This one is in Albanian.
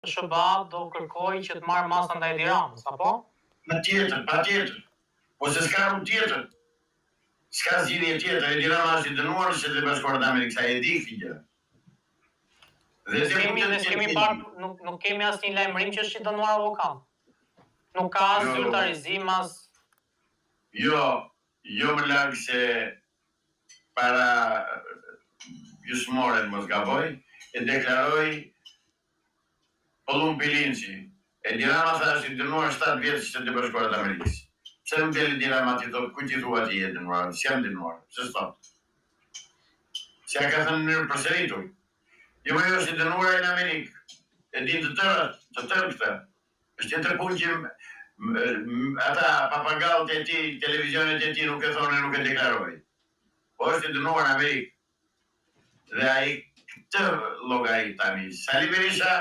SBA do kërkoj që të marrë masa ndaj Edi Ramës, apo? Patjetër. Po se s'ka rrugë tjetër. S'ka zgjidhje tjetër. Edi Rama është i dënuar në Shtetet e Bashkuara të Amerikës, ai e di këtë gjë. Nuk kemi asnjë lajmërim që është i dënuar avokat. Nuk ka as zyrtarizim as. Jo më larg se para gjysmore mos gaboj, e deklaroi Pollum Pilinci. Edi Rama tha është i dënuar 7 vjet në Shtetet e Bashkuara të Amerikës. Pse më del Edi Rama ti thot, ku ti thua ti je dënuar? S'jam dënuar. Pse s'thot? Se ja ka thënë në mënyrë përsëritur. Jo më është i dënuar në Amerikë. E din të tërë këtë. Është tjetër punë që ata papagallët e tij, televizionet e tij nuk e thonë, nuk e deklaroi. Po është i dënuar në Amerikë. Dhe ai këtë llogarit tani. Sali Berisha